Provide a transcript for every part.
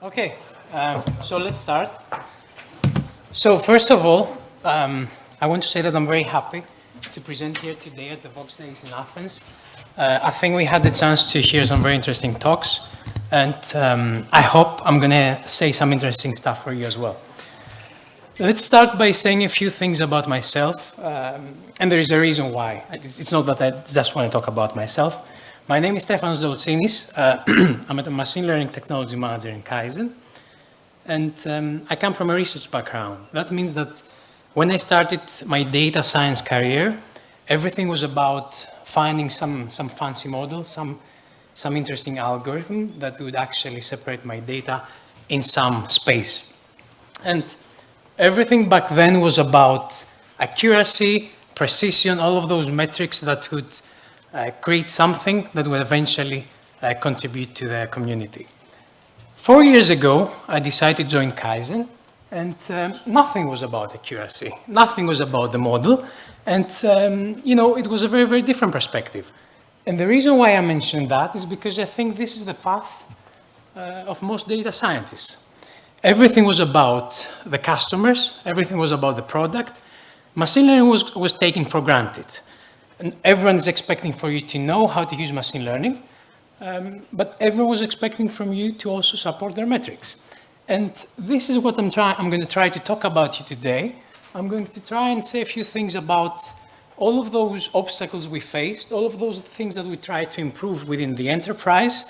Okay, so let's start. So first of all, I want to say that I'm very happy to present here today at the Voxxed Days in Athens. I think we had the chance to hear some very interesting talks, and I hope I'm going to say some interesting stuff for you as well. Let's start by saying a few things about myself, and there is a reason why. It's not that I just want to talk about myself. My name is Stefanos Doltsinis. I'm a machine learning technology manager in Kaizen, and I come from a research background. That means that when I started my data science career, everything was about finding some fancy model, some interesting algorithm that would actually separate my data in some space. And everything back then was about accuracy, precision, all of those metrics that would create something that will eventually contribute to the community. 4 years ago, I decided to join Kaizen, and nothing was about accuracy. Nothing was about the model, and it was a very, very different perspective. And the reason why I mention that is because I think this is the path of most data scientists. Everything was about the customers, everything was about the product. Machine learning was taken for granted. And everyone is expecting for you to know how to use machine learning, but everyone was expecting from you to also support their metrics. And this is what I'm going to try to talk about you today. I'm going to try and say a few things about all of those obstacles we faced, all of those things that we tried to improve within the enterprise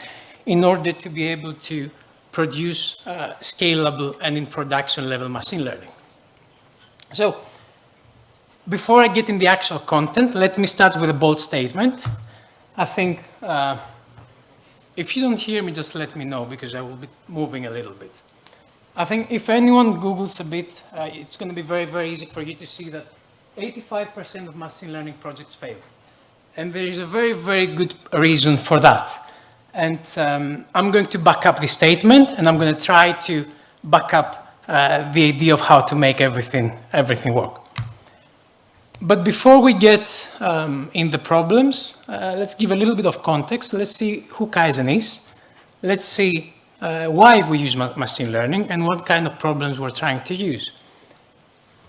in order to be able to produce scalable and in production level machine learning. So, before I get in the actual content, let me start with a bold statement. I think if you don't hear me, just let me know because I will be moving a little bit. I think if anyone Googles a bit, it's going to be very, very easy for you to see that 85% of machine learning projects fail. And there is a very, very good reason for that. And I'm going to back up this statement, and I'm going to try to back up the idea of how to make everything work. But before we get in the problems, let's give a little bit of context. Let's see who Kaizen is. Let's see why we use machine learning and what kind of problems we're trying to use.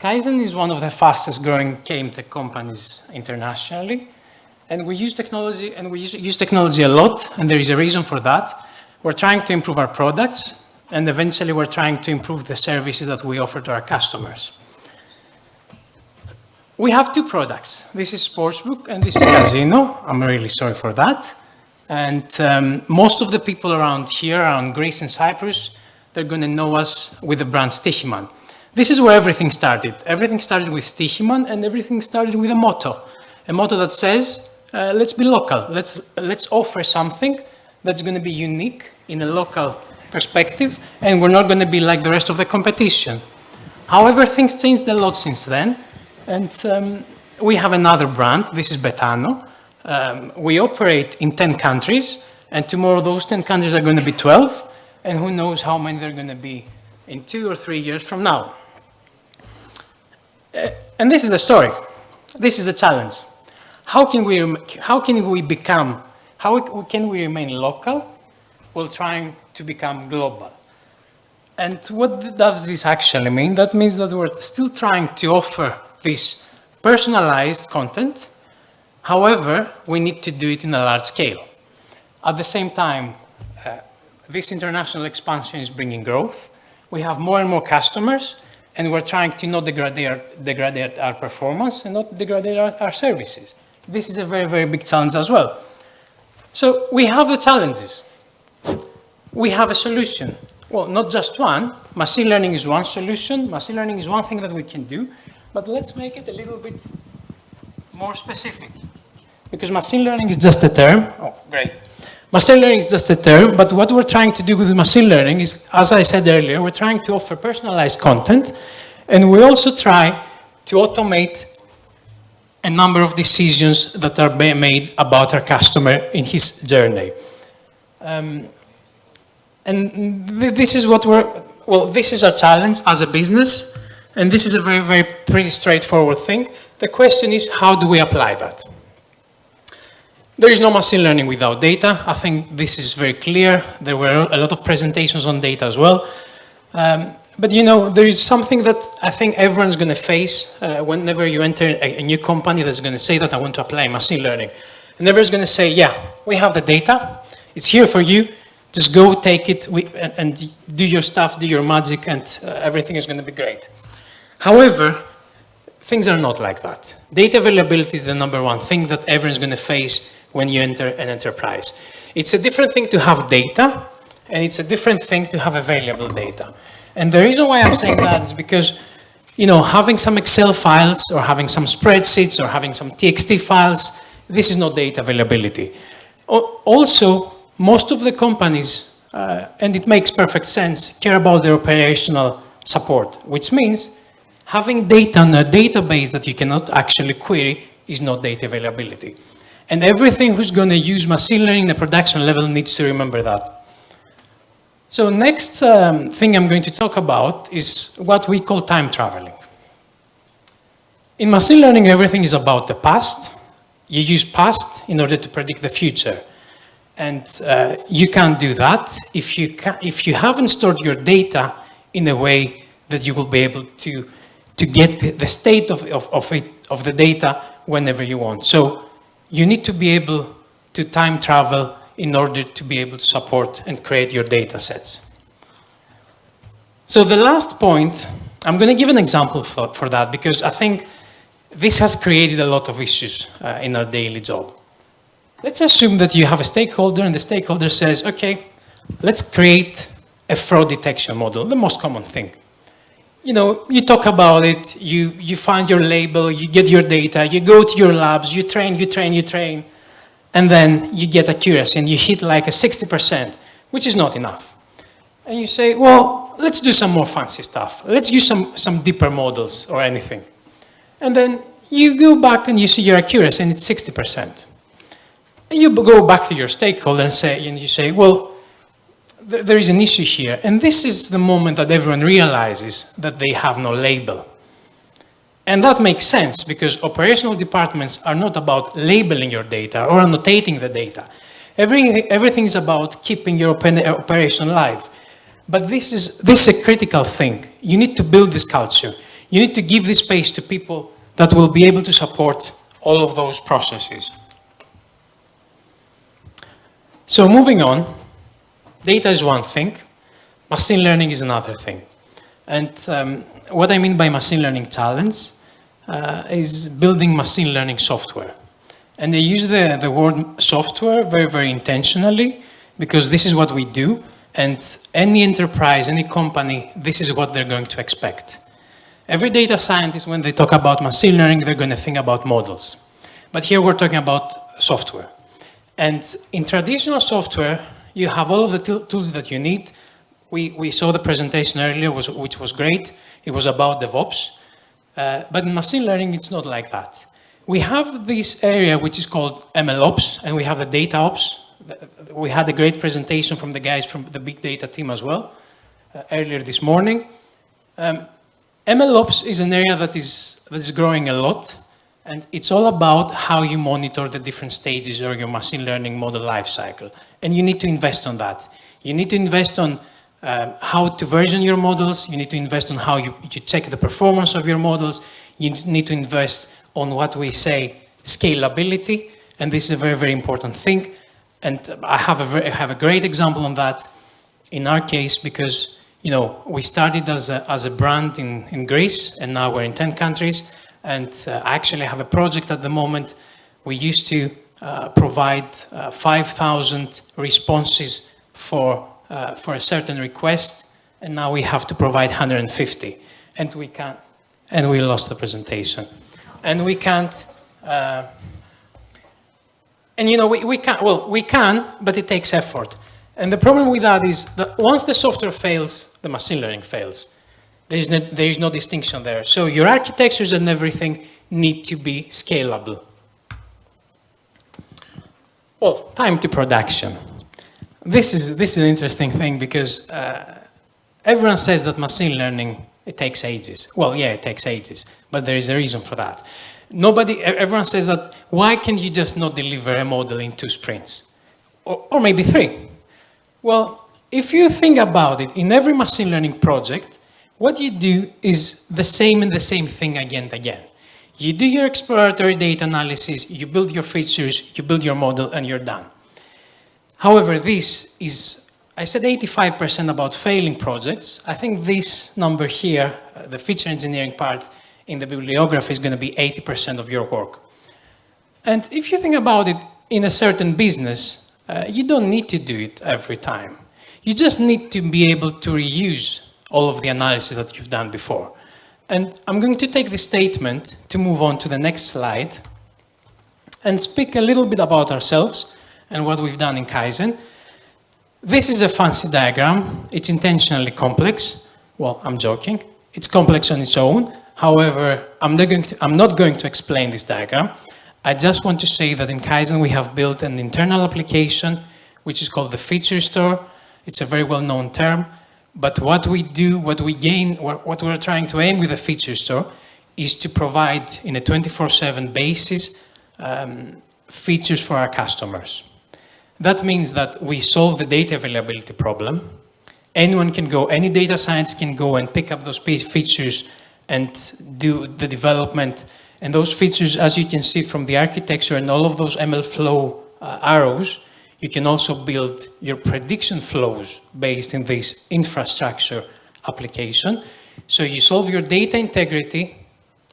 Kaizen is one of the fastest growing KM-tech companies internationally. And we use technology, and we use technology a lot, and there is a reason for that. We're trying to improve our products, and eventually we're trying to improve the services that we offer to our customers. We have two products. This is Sportsbook, and this is Casino. I'm really sorry for that. And most of the people around here, around Greece and Cyprus, they're going to know us with the brand Stichiman. This is where everything started. Everything started with Stichiman, and everything started with a motto that says, let's be local. Let's offer something that's going to be unique in a local perspective, and we're not going to be like the rest of the competition. However, things changed a lot since then, and we have another brand. This is Betano. We operate in 10 countries, and tomorrow those 10 countries are going to be 12, and who knows how many they're going to be in 2 or 3 years from now. And this is the story. This is the challenge. How can we remain local while trying to become global? And what does this actually mean? That means that we're still trying to offer this personalized content. However, we need to do it in a large scale. At the same time, this international expansion is bringing growth. We have more and more customers, and we're trying to not degrade our performance and not degrade our services. This is a very, very big challenge as well. So we have the challenges. We have a solution. Well, not just one. Machine learning is one solution. Machine learning is one thing that we can do. But let's make it a little bit more specific. Because machine learning is just a term. Oh, great. Machine learning is just a term, but what we're trying to do with machine learning is, as I said earlier, we're trying to offer personalized content, and we also try to automate a number of decisions that are made about our customer in his journey. And this is this is our challenge as a business, and this is a very, very pretty straightforward thing. The question is, how do we apply that? there is no machine learning without data. I think this is very clear. There were a lot of presentations on data as well. But there is something that I think everyone's going to face whenever you enter a new company that's going to say that I want to apply machine learning. And everyone's going to say, yeah, we have the data. It's here for you. Just go take it and do your stuff, do your magic, and everything is going to be great. However, things are not like that. Data availability is the #1 thing that everyone's going to face when you enter an enterprise. It's a different thing to have data, and it's a different thing to have available data. And the reason why I'm saying that is because, having some Excel files or having some spreadsheets or having some TXT files, this is not data availability. Also, most of the companies, and it makes perfect sense, care about their operational support, which means having data on a database that you cannot actually query is not data availability. And everything who's going to use machine learning at the production level needs to remember that. So next thing I'm going to talk about is what we call time traveling. In machine learning, everything is about the past. You use past in order to predict the future. And you can't do that if you haven't stored your data in a way that you will be able to get the state of the data whenever you want. So you need to be able to time travel in order to be able to support and create your data sets. So the last point, I'm going to give an example for that because I think this has created a lot of issues in our daily job. Let's assume that you have a stakeholder and the stakeholder says, okay, let's create a fraud detection model, the most common thing. You talk about it, you find your label, you get your data, you go to your labs, you train, and then you get accuracy and you hit like a 60%, which is not enough. And you say, well, let's do some more fancy stuff. Let's use some deeper models or anything. And then you go back and you see your accuracy and it's 60%. And you go back to your stakeholder and you say, well, there is an issue here. And this is the moment that everyone realizes that they have no label. And that makes sense because operational departments are not about labeling your data or annotating the data. Everything is about keeping your operation live. But this is a critical thing. You need to build this culture. You need to give this space to people that will be able to support all of those processes. So moving on, data is one thing, machine learning is another thing. And what I mean by machine learning challenge is building machine learning software. And they use the word software very, very intentionally because this is what we do. And any enterprise, any company, this is what they're going to expect. Every data scientist, when they talk about machine learning, they're going to think about models. But here we're talking about software. And in traditional software, you have all of the tools that you need. We saw the presentation earlier, which was great. It was about DevOps. But in machine learning, it's not like that. We have this area which is called MLOps, and we have the data ops. We had a great presentation from the guys from the big data team as well, earlier this morning. MLOps is an area that is growing a lot, and it's all about how you monitor the different stages of your machine learning model lifecycle. And you need to invest on that. You need to invest on how to version your models. You need to invest on how you check the performance of your models. You need to invest on what we say scalability, and this is a very, very important thing. And I have a great example on that in our case because we started as a brand in Greece, and now we're in 10 countries. And I actually have a project at the moment. We used to provide 5,000 responses for a certain request, and now we have to provide 150. And we lost the presentation. And we can't. We can, but it takes effort. And the problem with that is that once the software fails, the machine learning fails. There is no distinction there. So your architectures and everything need to be scalable. Well, time to production. This is an interesting thing because everyone says that machine learning, it takes ages. Well, yeah, it takes ages, but there is a reason for that. everyone says that, why can you just not deliver a model in 2 sprints? Or maybe 3? Well, if you think about it, in every machine learning project, what you do is the same thing again and again. You do your exploratory data analysis, you build your features, you build your model, and you're done. However, this is, I said 85% about failing projects. I think this number here, the feature engineering part in the bibliography, is going to be 80% of your work. And if you think about it, in a certain business, you don't need to do it every time. You just need to be able to reuse all of the analysis that you've done before. And I'm going to take this statement to move on to the next slide and speak a little bit about ourselves and what we've done in Kaizen. This is a fancy diagram. It's intentionally complex. Well, I'm joking. It's complex on its own. However, I'm not going to explain this diagram. I just want to say that in Kaizen we have built an internal application which is called the feature store. It's a very well-known term. But what we do, what we gain, what we're trying to aim with the feature store is to provide in a 24/7 basis features for our customers. That means that we solve the data availability problem. Anyone can go, any data science can go and pick up those features and do the development. And those features, as you can see from the architecture and all of those ML flow arrows, you can also build your prediction flows based in this infrastructure application. So you solve your data integrity,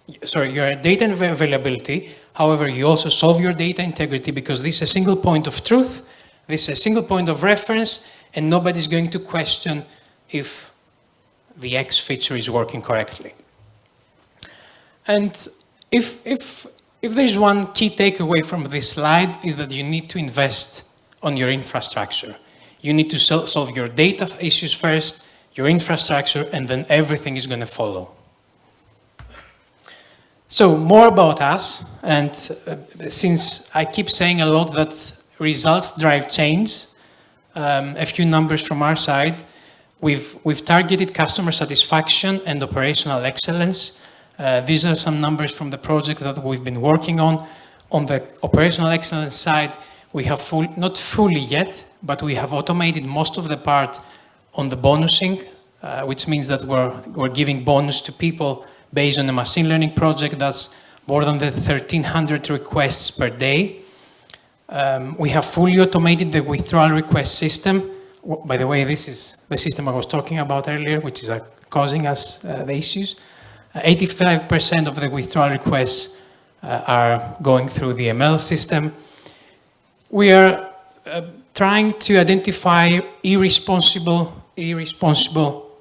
your data availability. However, you also solve your data integrity because this is a single point of truth, this is a single point of reference, and nobody's going to question if the X feature is working correctly. And if there's one key takeaway from this slide is that you need to invest on your infrastructure. You need to solve your data issues first, your infrastructure, and then everything is going to follow. So more about us, and since I keep saying a lot that results drive change, a few numbers from our side. We've targeted customer satisfaction and operational excellence. These are some numbers from the project that we've been working on. On the operational excellence side, we have not fully yet, but we have automated most of the part on the bonusing, which means that we're giving bonus to people based on a machine learning project that's more than the 1,300 requests per day. We have fully automated the withdrawal request system. By the way, this is the system I was talking about earlier, which is causing us the issues. 85% of the withdrawal requests are going through the ML system. We are trying to identify irresponsible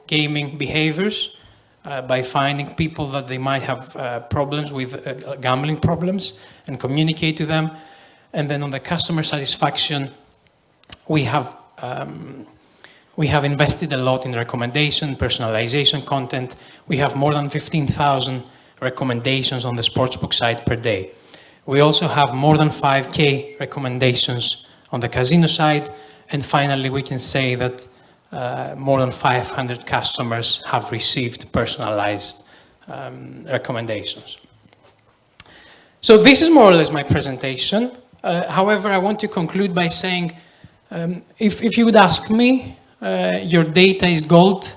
gaming behaviors by finding people that they might have problems with gambling problems and communicate to them. And then on the customer satisfaction, we have invested a lot in recommendation, personalization content. We have more than 15,000 recommendations on the sportsbook side per day. We also have more than 5K recommendations on the casino side. And finally, we can say that more than 500 customers have received personalized recommendations. So this is more or less my presentation. However, I want to conclude by saying, if you would ask me, your data is gold.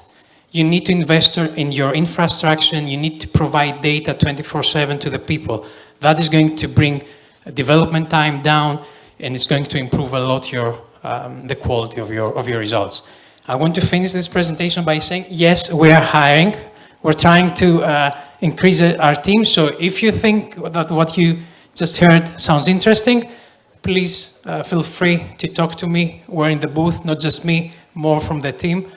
You need to invest in your infrastructure, and you need to provide data 24/7 to the people. That is going to bring development time down, and it's going to improve a lot the quality of your results. I want to finish this presentation by saying, yes, we are hiring. We're trying to increase our team. So if you think that what you just heard sounds interesting, please feel free to talk to me. We're in the booth, not just me, more from the team.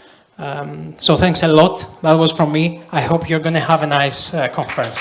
So thanks a lot. That was from me. I hope you're going to have a nice conference.